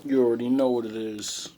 You already know what it is.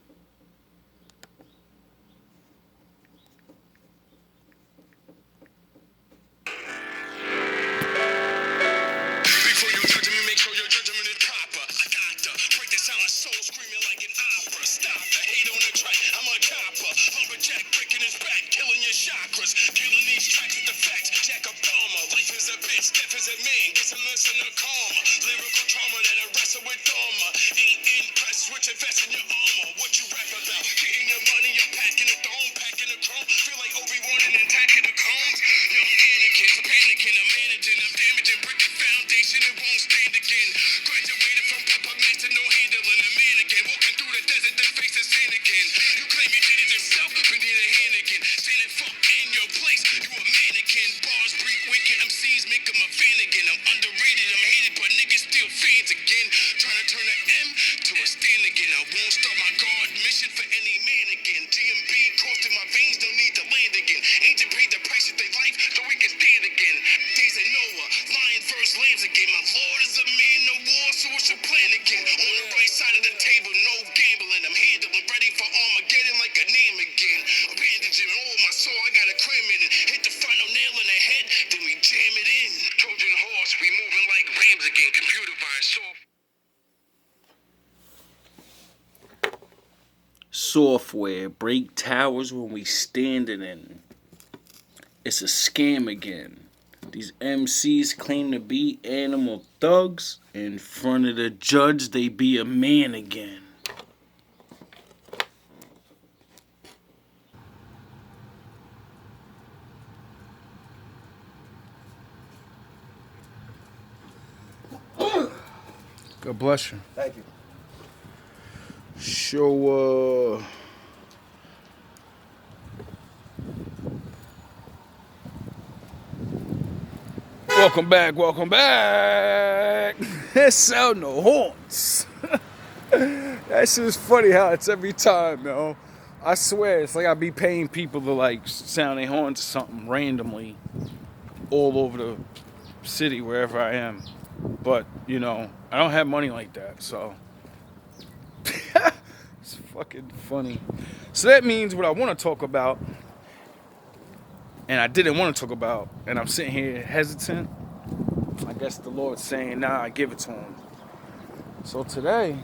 Before you judge me, make sure your judgment is proper. I got to break the silent soul screaming like an opera. Stop the hate on the track, I'm a copper. Lumberjack breaking his back, killing your chakras. Killing these tracks with the facts, Jack Obama. Life is a bitch, death is a man. Get some listen to karma. Lyrical trauma that I wrestle with Dharma. Ain't impressed with your vest and your armor. What you rap about? Getting your money, you're packing a dome, packing a chrome. Feel like Obi-Wan and attacking the cones. Young Anakin's panicking, I'm managing, I'm damaging, breaking foundation, it won't stand again. Graduated from puppet master, no handling, a mannequin. Walking through the desert, then face the sand again. You claim you did it yourself, but need a hand again. Standing fuck in your place, you a mannequin. Bars break wicked, MCs make them a fan again. I'm underrated, I'm hated, but niggas still fans again. Trying to turn an M to a stand again. I won't start my guard mission for any man again. GMB coursing my veins, no need to land again. Ancient paid the price of their life, so we can stand again. Days of Noah, lion versus lambs again. My lord is a man, no war, so what's your plan again? On the right side of the table, no gambling. I'm handling, ready for Armageddon like a name again. I'm bandaging all my soul, I got a cram in it. Hit the final nail in the head, then we jam it in. Trojan horse, we moving like rams again. Computer virus, Software break towers when we standing in. It's a scam again. These MCs claim to be animal thugs. In front of the judge, they be a man again. God bless you. Thank you. So, welcome back. Sound no horns. That shit is funny how it's every time, yo. I swear, it's like I be paying people to like sound their horns or something randomly all over the city, wherever I am. But, you know, I don't have money like that, so it's fucking funny. So that means what I want to talk about, and I didn't want to talk about, and I'm sitting here hesitant. I guess the Lord's saying, nah, I give it to him. So today,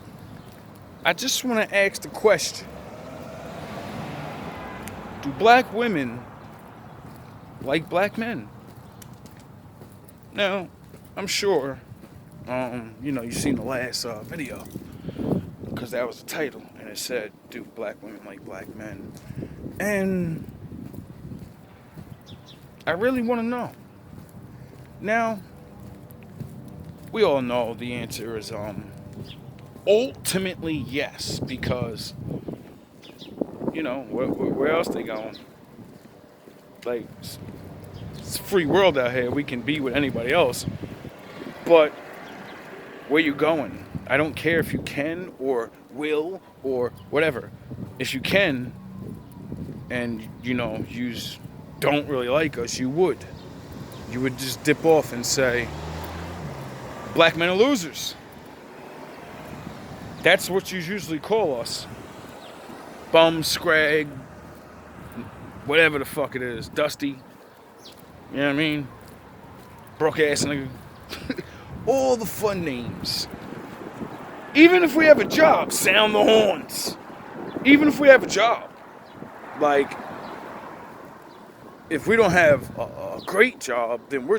I just want to ask the question. Do black women like black men? Now, I'm sure, you've seen the last video, because that was the title, and it said, do black women like black men? And I really want to know. Now, we all know the answer is ultimately yes, because, you know, where else they going? Like, it's a free world out here. We can be with anybody else. But where you going? I don't care if you can or will or whatever. If you can, and, you know, you don't really like us, you would just dip off and say, black men are losers. That's what you usually call us. Bum, scrag, whatever the fuck it is. Dusty. You know what I mean? Broke ass nigga. All the fun names. Even if we have a job, sound the horns. Even if we have a job. Like, if we don't have a great job, then we're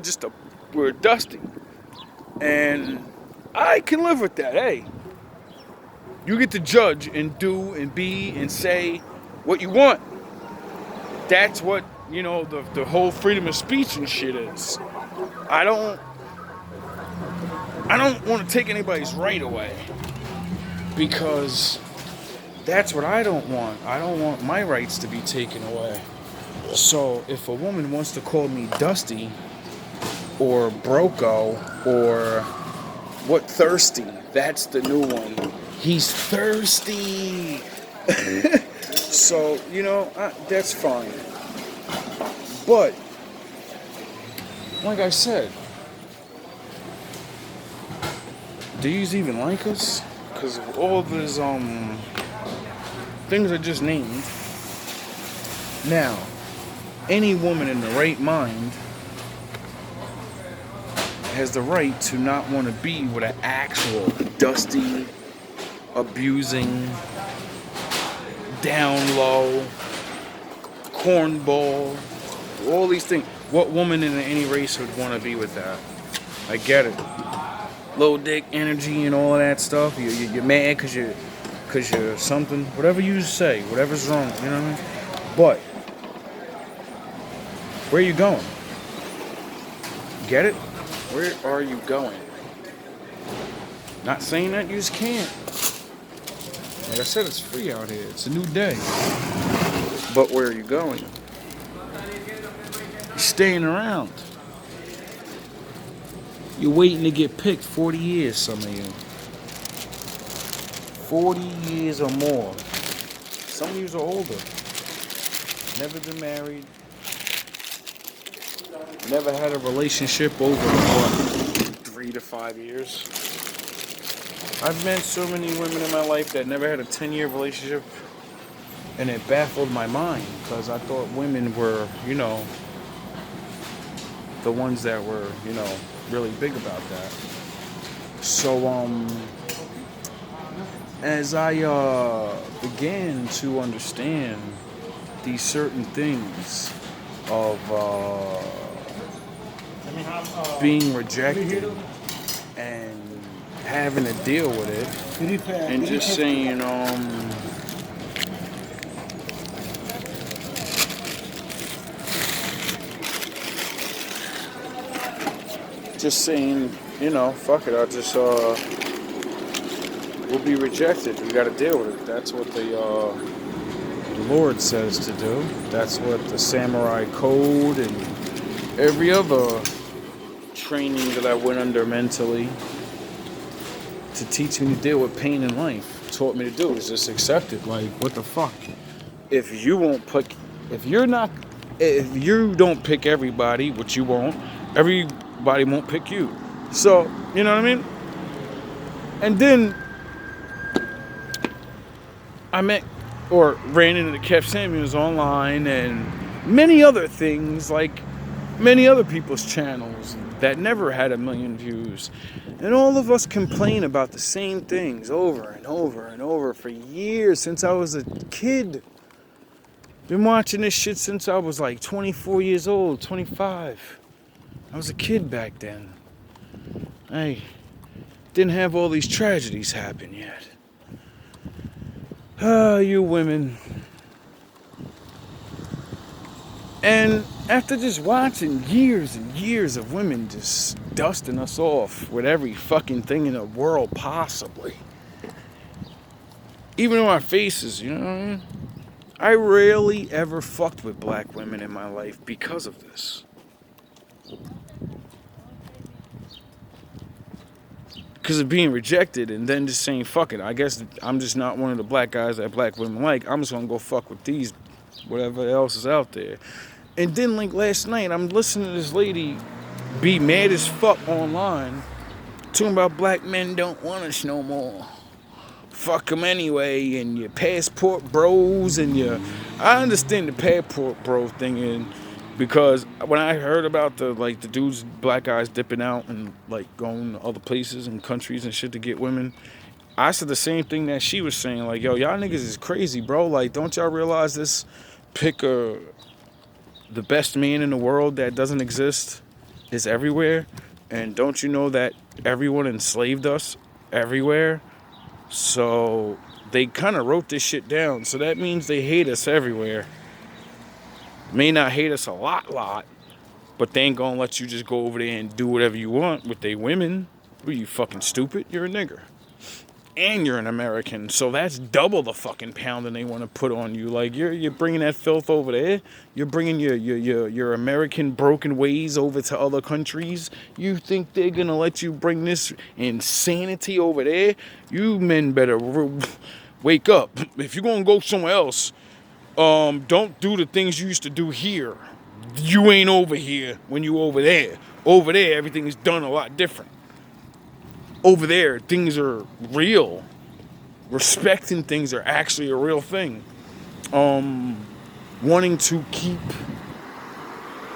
dusty. And I can live with that. Hey, you get to judge and do and be and say what you want. That's what, you know, the whole freedom of speech and shit is. I don't want to take anybody's right away, because that's what I don't want. I don't want my rights to be taken away. So if a woman wants to call me Dusty or Broco or what, Thirsty, that's the new one. He's thirsty. So, you know, that's fine. But, like I said, do you even like us? Because of all these things I just named. Now, any woman in the right mind has the right to not want to be with an actual dusty, abusing, down low, cornball, all these things. What woman in any race would want to be with that? I get it. Low dick energy and all of that stuff. You're mad because you're something. Whatever you say, whatever's wrong. You know what I mean? But where are you going? Get it? Where are you going? Not saying that you just can't. Like I said, it's free out here. It's a new day. But where are you going? You're staying around. You're waiting to get picked 40 years, some of you. 40 years or more. Some of you are older. Never been married. Never had a relationship over 3 to 5 years. I've met so many women in my life that never had a 10-year relationship, and it baffled my mind because I thought women were, the ones that were, really big about that. So, as I began to understand these certain things of being rejected and having to deal with it, and just saying, fuck it, I'll just, we'll be rejected. We gotta deal with it. That's what the Lord says to do. That's what the samurai code and every other training that I went under mentally to teach me to deal with pain in life taught me to do is just accept it. Like, what the fuck? If you don't pick everybody, which you won't, everybody won't pick you. So, you know what I mean? And then I ran into Kev Samuels online and many other things, like many other people's channels that never had 1 million views. And all of us complain about the same things over and over and over for years since I was a kid. Been watching this shit since I was like 24 years old, 25. I was a kid back then. I didn't have all these tragedies happen yet. You women. And after just watching years and years of women just dusting us off with every fucking thing in the world possibly, even in our faces, you know what I mean? I rarely ever fucked with black women in my life because of this. Because of being rejected and then just saying, fuck it, I guess I'm just not one of the black guys that black women like. I'm just going to go fuck with these, whatever else is out there. And then, like, last night, I'm listening to this lady be mad as fuck online, talking about black men don't want us no more. Fuck them anyway, and your passport bros, and I understand the passport bro thing, and because when I heard about the dudes, black guys dipping out and, like, going to other places and countries and shit to get women, I said the same thing that she was saying, like, yo, y'all niggas is crazy, bro. Like, don't y'all realize this the best man in the world that doesn't exist is everywhere? And don't you know that everyone enslaved us everywhere? So they kind of wrote this shit down. So that means they hate us everywhere. May not hate us a lot, but they ain't gonna let you just go over there and do whatever you want with they women. What, you fucking stupid? You're a nigger. And you're an American, so that's double the fucking pounding they want to put on you. Like, you're bringing that filth over there. You're bringing your American broken ways over to other countries. You think they're gonna let you bring this insanity over there? You men better wake up. If you're gonna go somewhere else, don't do the things you used to do here. You ain't over here when you over there. Over there, everything is done a lot different. over there, things are real. Respecting things are actually a real thing. Wanting to keep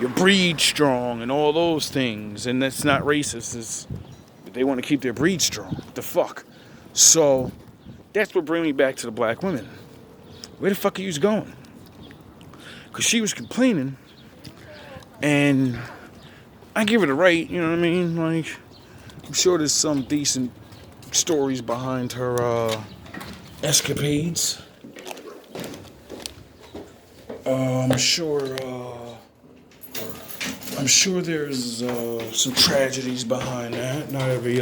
your breed strong and all those things, and that's not racist. It's, they want to keep their breed strong. What the fuck? So that's what brings me back to the black women. Where the fuck are you going? Because she was complaining, and I give her the right, you know what I mean? Like, I'm sure there's some decent stories behind her escapades. I'm sure there's some tragedies behind that. Not every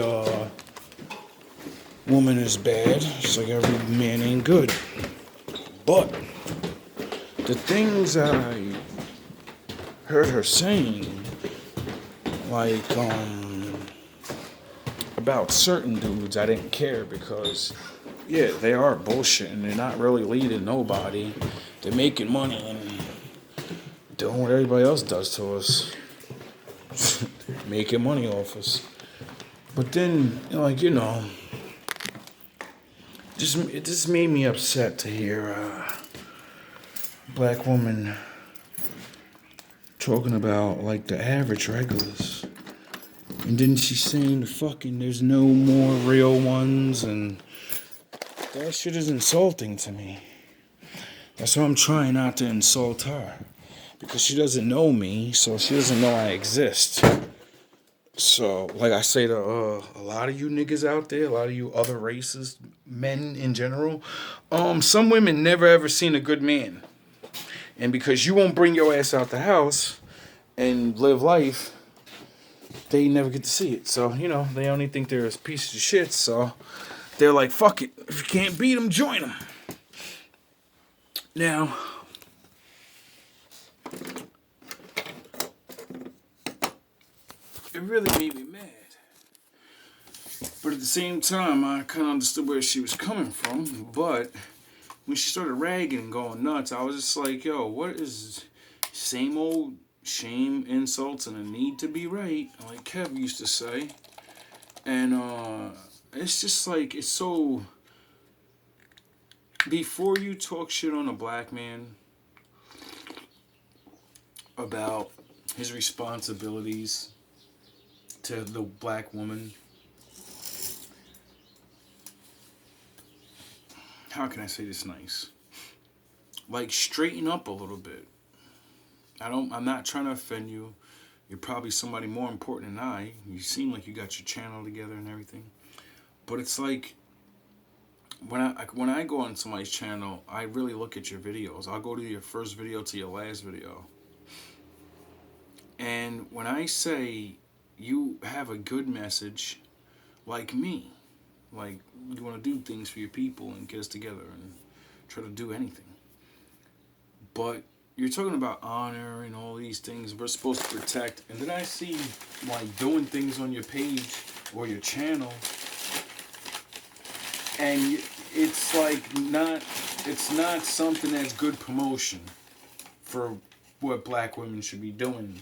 woman is bad. It's like every man ain't good. But the things I heard her saying, like about certain dudes, I didn't care because, yeah, they are bullshit and they're not really leading nobody. They're making money and doing what everybody else does to us. Making money off us. But then, like, you know, it just made me upset to hear a black woman talking about, like, the average regulars. And then she's saying there's no more real ones, and that shit is insulting to me. That's why I'm trying not to insult her. Because she doesn't know me, so she doesn't know I exist. So, like I say to a lot of you niggas out there, a lot of you other races, men in general, some women never ever seen a good man. And because you won't bring your ass out the house and live life, they never get to see it. So, you know, they only think they're a piece of shit, so they're like, fuck it. If you can't beat them, join them. Now, it really made me mad. But at the same time, I kind of understood where she was coming from. But when she started ragging and going nuts, I was just like, yo, what is same old shame, insults, and a need to be right, like Kev used to say. And it's just like, it's so... Before you talk shit on a black man about his responsibilities to the black woman, how can I say this nice? Like, straighten up a little bit. I'm not trying to offend you. You're probably somebody more important than I. You seem like you got your channel together and everything. But it's like, when I go on somebody's channel, I really look at your videos. I'll go to your first video to your last video. And when I say you have a good message, like me, like you want to do things for your people and get us together and try to do anything. But you're talking about honor and all these things we're supposed to protect. And then I see, like, doing things on your page or your channel, and it's like it's not something that's good promotion for what black women should be doing.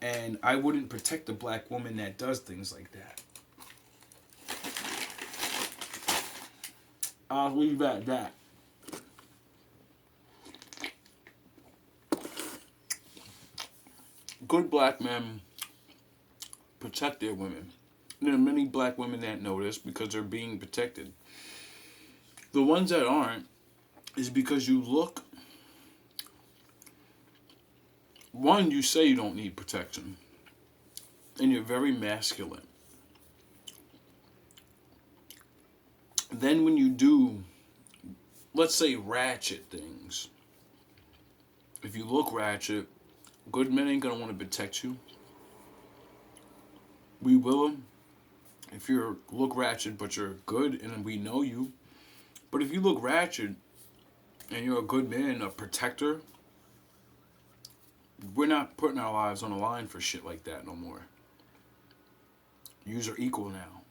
And I wouldn't protect a black woman that does things like that. I'll leave it at that. Good black men protect their women. There are many black women that know this because they're being protected. The ones that aren't is because you look... One, you say you don't need protection. And you're very masculine. Then when you do, let's say, ratchet things. If you look ratchet, good men ain't gonna want to protect you. We will if you look ratchet but you're good and we know you. But if you look ratchet and you're a good man, a protector, we're not putting our lives on the line for shit like that no more. Yous are equal now.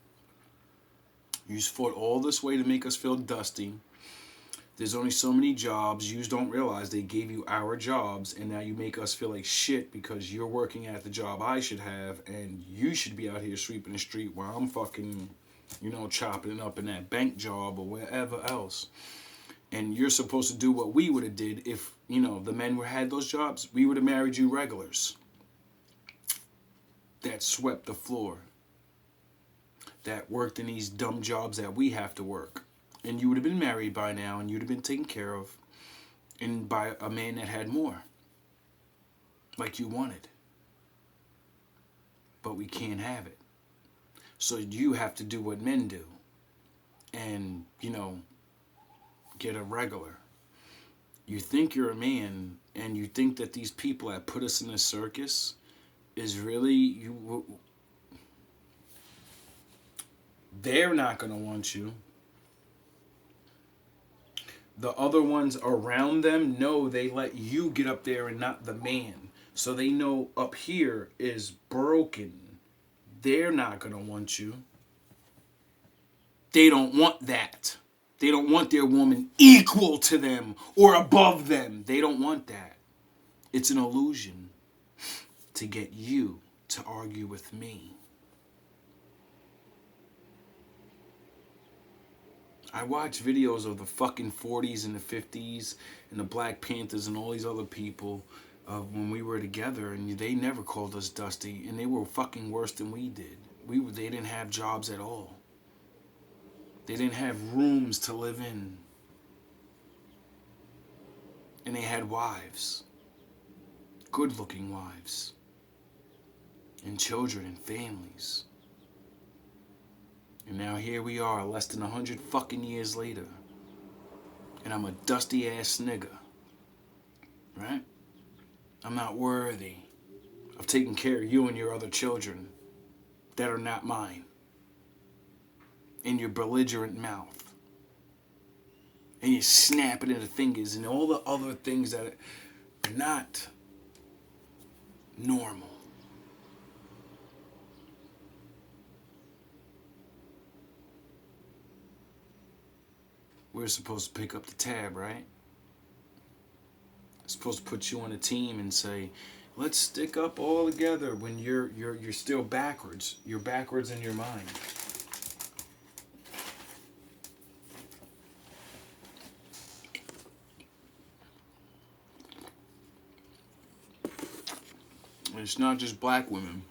Yous fought all this way to make us feel dusty. There's only so many jobs. Yous don't realize they gave you our jobs, and now you make us feel like shit because you're working at the job I should have, and you should be out here sweeping the street while I'm fucking chopping it up in that bank job or wherever else. And you're supposed to do what we would have did if, the men had those jobs. We would have married you regulars that swept the floor, that worked in these dumb jobs that we have to work. And you would have been married by now, and you'd have been taken care of, and by a man that had more, like you wanted. But we can't have it. So you have to do what men do, and, get a regular. You think you're a man, and you think that these people that put us in a circus is really you. They're not going to want you. The other ones around them know they let you get up there and not the man. So they know up here is broken. They're not going to want you. They don't want that. They don't want their woman equal to them or above them. They don't want that. It's an illusion to get you to argue with me. I watch videos of the fucking 40s and the 50s and the Black Panthers and all these other people when we were together, and they never called us Dusty, and they were fucking worse than we did. They didn't have jobs at all. They didn't have rooms to live in. And they had wives. Good-looking wives. And children and families. And now here we are, less than 100 fucking years later. And I'm a dusty-ass nigga. Right? I'm not worthy of taking care of you and your other children that are not mine. In your belligerent mouth. And you're snapping at the fingers and all the other things that are not normal. We're supposed to pick up the tab, right? Supposed to put you on a team and say, let's stick up all together when you're still backwards. You're backwards in your mind. And it's not just black women.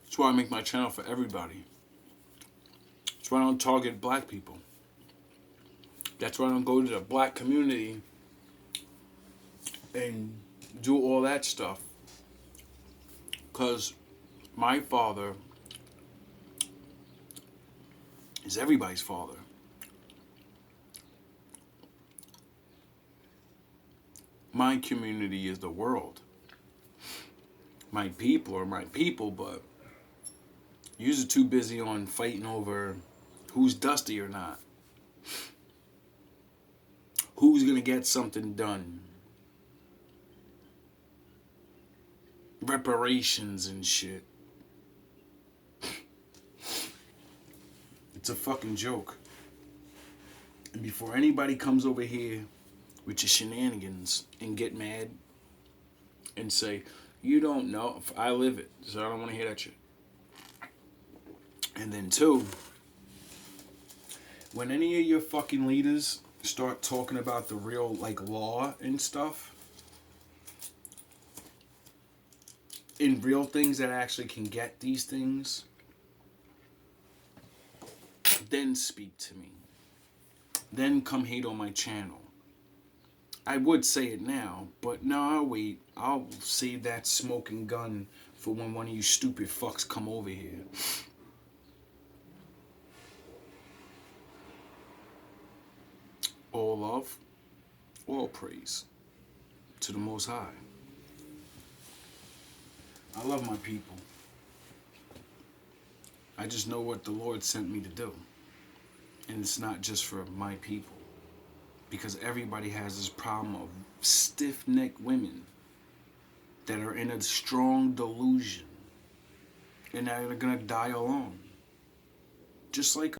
That's why I make my channel for everybody. That's why I don't target black people. That's why I don't go to the black community and do all that stuff. Because my father is everybody's father. My community is the world. My people are my people, but you're too busy on fighting over who's dusty or not. Who's gonna get something done? Reparations and shit. It's a fucking joke. And before anybody comes over here with your shenanigans and get mad and say, you don't know, I live it, so I don't want to hear that shit. And then two, when any of your fucking leaders start talking about the real, law and stuff, in real things that actually can get these things, then speak to me. Then come hate on my channel. I would say it now, but no, I'll wait. I'll save that smoking gun for when one of you stupid fucks come over here. All love, all praise to the Most High. I love my people. I just know what the Lord sent me to do. And it's not just for my people. Because everybody has this problem of stiff-necked women that are in a strong delusion and that are going to die alone. Just like